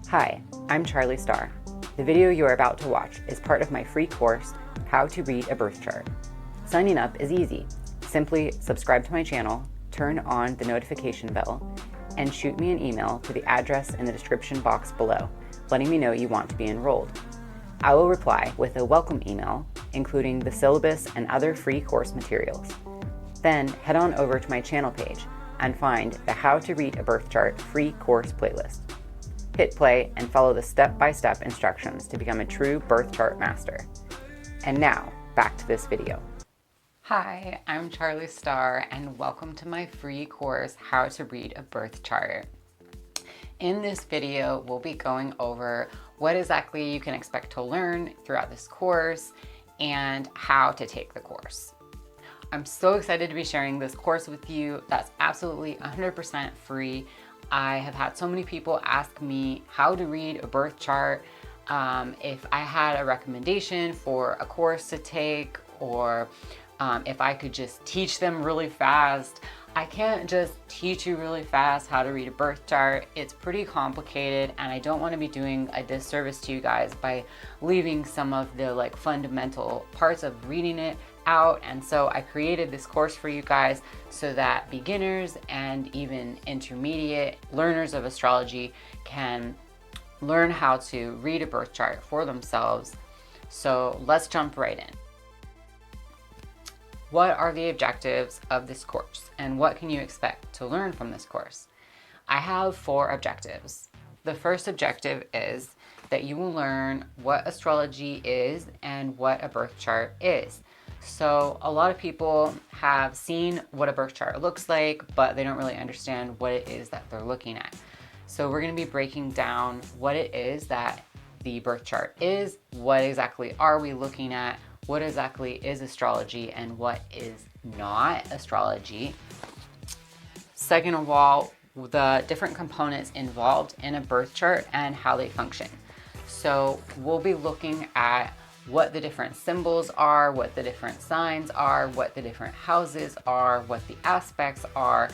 Hi, I'm Charlie Starr. The video you are about to watch is part of my free course, How to Read a Birth Chart. Signing up is easy. Simply subscribe to my channel, turn on the notification bell, and shoot me an email to the address in the description box below, letting me know you want to be enrolled. I will reply with a welcome email, including the syllabus and other free course materials. Then head on over to my channel page and find the How to Read a Birth Chart free course playlist. Hit play and follow the step-by-step instructions to become a true birth chart master. And now, back to this video. Hi, I'm Charlie Starr, and welcome to my free course, How to Read a Birth Chart. In this video, we'll be going over what exactly you can expect to learn throughout this course and how to take the course. I'm so excited to be sharing this course with you. That's absolutely 100% free. I have had so many people ask me how to read a birth chart, if I had a recommendation for a course to take, or if I could just teach them really fast. I can't just teach you really fast how to read a birth chart. It's pretty complicated, and I don't want to be doing a disservice to you guys by leaving some of the fundamental parts of reading it out. And so I created this course for you guys so that beginners and even intermediate learners of astrology can learn how to read a birth chart for themselves. So let's jump right in. What are the objectives of this course, and what can you expect to learn from this course? I have 4 objectives. The first objective is that you will learn what astrology is and what a birth chart is. So a lot of people have seen what a birth chart looks like, but they don't really understand what it is that they're looking at. So we're going to be breaking down what it is that the birth chart is, what exactly are we looking at, what exactly is astrology, and what is not astrology. Second of all, the different components involved in a birth chart and how they function. So we'll be looking at what the different symbols are, what the different signs are, what the different houses are, what the aspects are.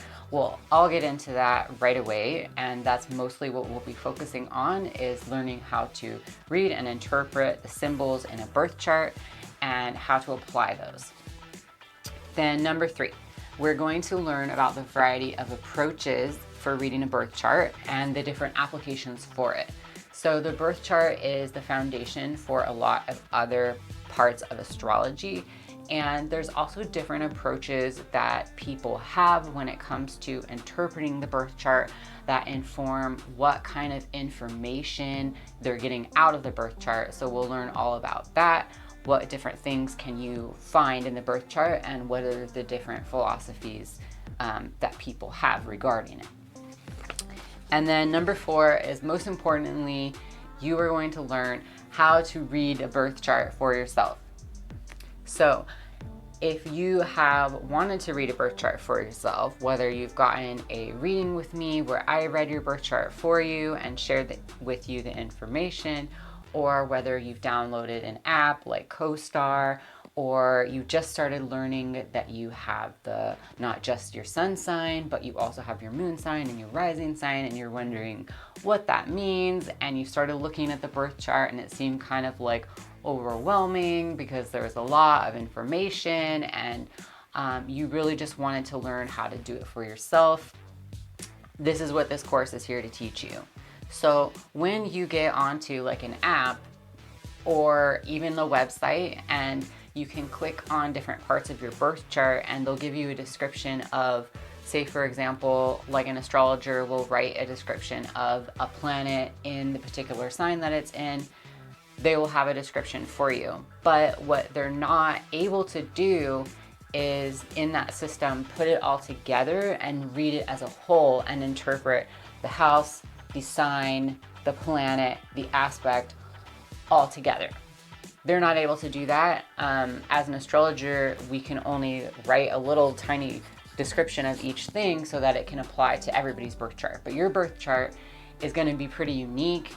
I'll get into that right away, and that's mostly what we'll be focusing on, is learning how to read and interpret the symbols in a birth chart and how to apply those. Then number 3, we're going to learn about the variety of approaches for reading a birth chart and the different applications for it. So the birth chart is the foundation for a lot of other parts of astrology, and there's also different approaches that people have when it comes to interpreting the birth chart that inform what kind of information they're getting out of the birth chart. So we'll learn all about that. What different things can you find in the birth chart, and what are the different philosophies that people have regarding it. And then number 4 is, most importantly, you are going to learn how to read a birth chart for yourself. So if you have wanted to read a birth chart for yourself, whether you've gotten a reading with me where I read your birth chart for you and shared with you the information, or whether you've downloaded an app like CoStar, or you just started learning that you have not just your sun sign, but you also have your moon sign and your rising sign, and you're wondering what that means, and you started looking at the birth chart and it seemed kind of overwhelming because there was a lot of information, and you really just wanted to learn how to do it for yourself. This is what this course is here to teach you. So when you get onto an app or even the website, and you can click on different parts of your birth chart, and they'll give you a description of, say for example, an astrologer will write a description of a planet in the particular sign that it's in. They will have a description for you. But what they're not able to do is, in that system, put it all together and read it as a whole and interpret the house, the sign, the planet, the aspect, all together. They're not able to do that. As an astrologer, we can only write a little tiny description of each thing so that it can apply to everybody's birth chart. But your birth chart is going to be pretty unique.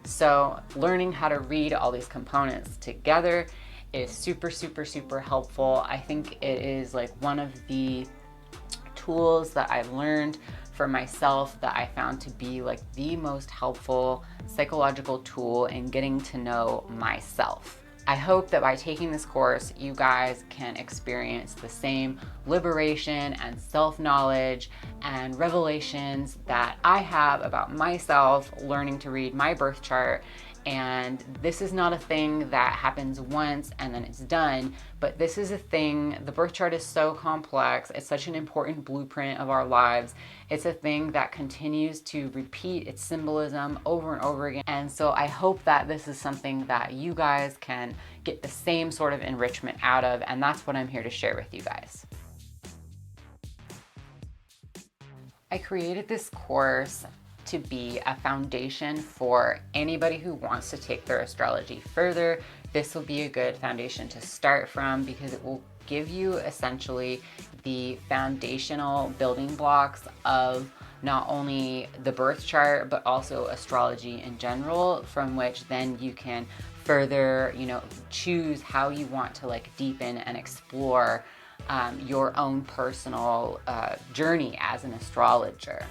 So learning how to read all these components together is super, super, super helpful. I think it is one of the tools that I've learned for myself that I found to be like the most helpful psychological tool in getting to know myself. I hope that by taking this course, you guys can experience the same liberation and self-knowledge and revelations that I have about myself learning to read my birth chart. And this is not a thing that happens once and then it's done, but this is a thing. The birth chart is so complex. It's such an important blueprint of our lives. It's a thing that continues to repeat its symbolism over and over again. And so I hope that this is something that you guys can get the same sort of enrichment out of, and that's what I'm here to share with you guys. I created this course to be a foundation for anybody who wants to take their astrology further. This will be a good foundation to start from because it will give you essentially the foundational building blocks of not only the birth chart, but also astrology in general, from which then you can further, choose how you want to like deepen and explore your own personal journey as an astrologer.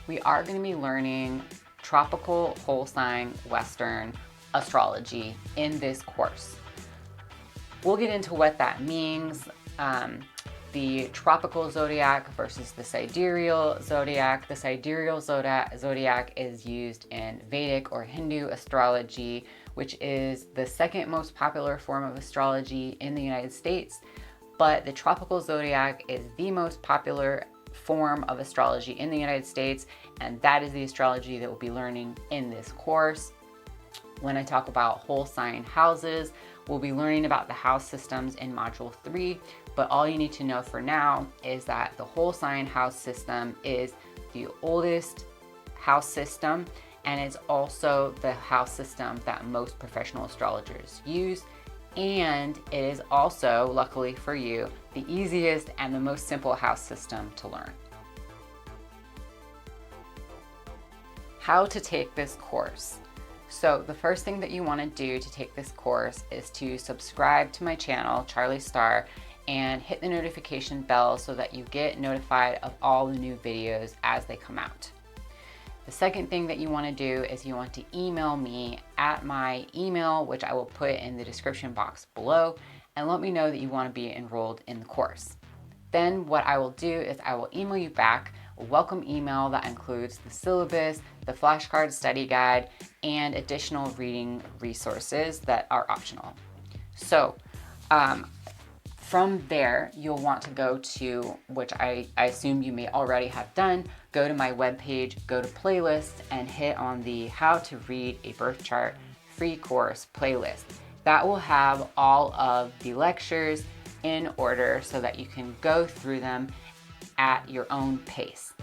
We are going to be learning tropical whole sign Western astrology in this course. We'll get into what that means, the tropical zodiac versus the sidereal zodiac. The sidereal zodiac is used in Vedic or Hindu astrology, which is the second most popular form of astrology in the United States. But the tropical zodiac is the most popular form of astrology in the United States, and that is the astrology that we'll be learning in this course. When I talk about whole sign houses, we'll be learning about the house systems in module 3, but all you need to know for now is that the whole sign house system is the oldest house system, and it's also the house system that most professional astrologers use. And it is also, luckily for you, the easiest and the most simple house system to learn. How to take this course. So the first thing that you want to do to take this course is to subscribe to my channel, Charlie Star, and hit the notification bell so that you get notified of all the new videos as they come out. The second thing that you want to do is you want to email me at my email, which I will put in the description box below, and let me know that you want to be enrolled in the course. Then what I will do is I will email you back a welcome email that includes the syllabus, the flashcard study guide, and additional reading resources that are optional. So from there, you'll want to go to, which I assume you may already have done, go to my webpage, go to playlists, and hit on the How to Read a Birth Chart free course playlist. That will have all of the lectures in order so that you can go through them at your own pace.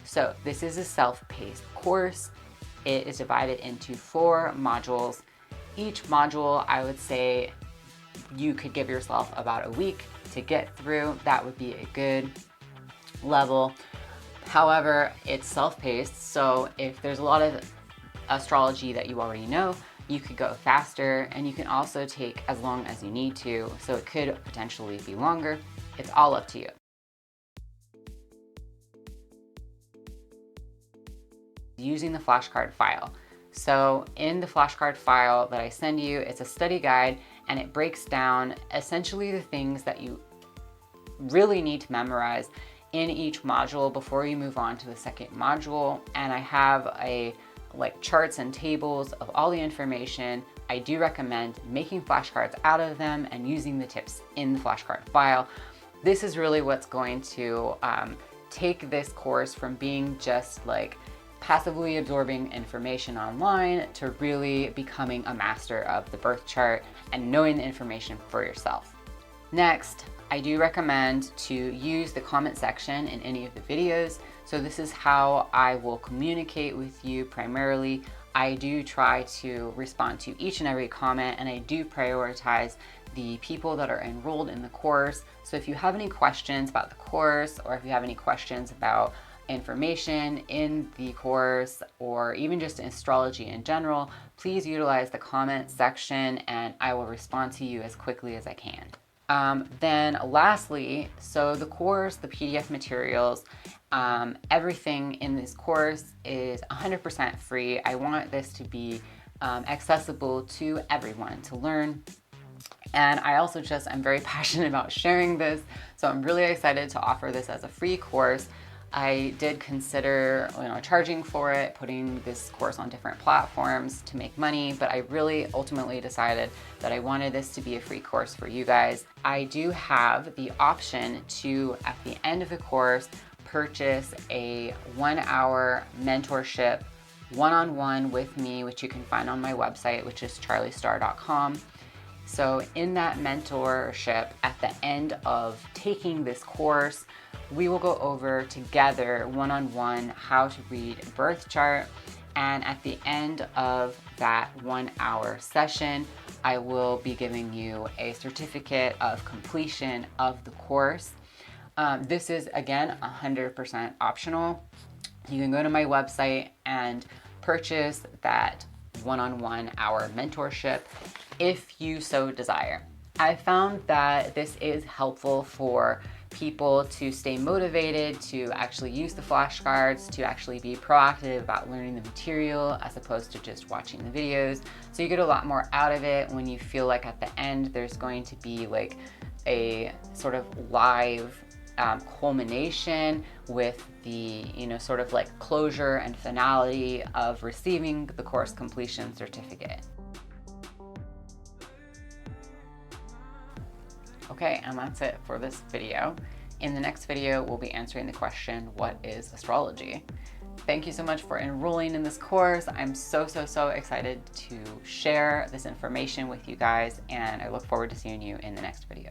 So this is a self-paced course. It is divided into 4 modules. Each module, I would say you could give yourself about a week to get through. That would be a good level. However, it's self-paced, so if there's a lot of astrology that you already know, you could go faster, and you can also take as long as you need to, so it could potentially be longer. It's all up to you. Using the flashcard file. So in the flashcard file that I send you, it's a study guide, and it breaks down essentially the things that you really need to memorize in each module before you move on to the second module. And I have charts and tables of all the information. I do recommend making flashcards out of them and using the tips in the flashcard file. This is really what's going to take this course from being just like passively absorbing information online to really becoming a master of the birth chart and knowing the information for yourself. Next, I do recommend to use the comment section in any of the videos. So this is how I will communicate with you primarily. I do try to respond to each and every comment, and I do prioritize the people that are enrolled in the course. So if you have any questions about the course, or if you have any questions about information in the course, or even just astrology in general, please utilize the comment section and I will respond to you as quickly as I can. Then lastly, so the course, the PDF materials, everything in this course is 100% free. I want this to be accessible to everyone to learn. And I also just am very passionate about sharing this, so I'm really excited to offer this as a free course. I did consider, charging for it, putting this course on different platforms to make money, but I really ultimately decided that I wanted this to be a free course for you guys. I do have the option to, at the end of the course, purchase a 1-hour mentorship one-on-one with me, which you can find on my website, which is charliestar.com. So in that mentorship, at the end of taking this course, we will go over together one-on-one how to read a birth chart. And at the end of that 1-hour session, I will be giving you a certificate of completion of the course. This is, again, 100% optional. You can go to my website and purchase that one-on-one hour mentorship if you so desire. I found that this is helpful for people to stay motivated, to actually use the flashcards, to actually be proactive about learning the material as opposed to just watching the videos. So you get a lot more out of it when you feel like at the end there's going to be like a sort of live culmination with the, sort of like closure and finality of receiving the course completion certificate. Okay, and that's it for this video. In the next video, we'll be answering the question, what is astrology? Thank you so much for enrolling in this course. I'm so excited to share this information with you guys, and I look forward to seeing you in the next video.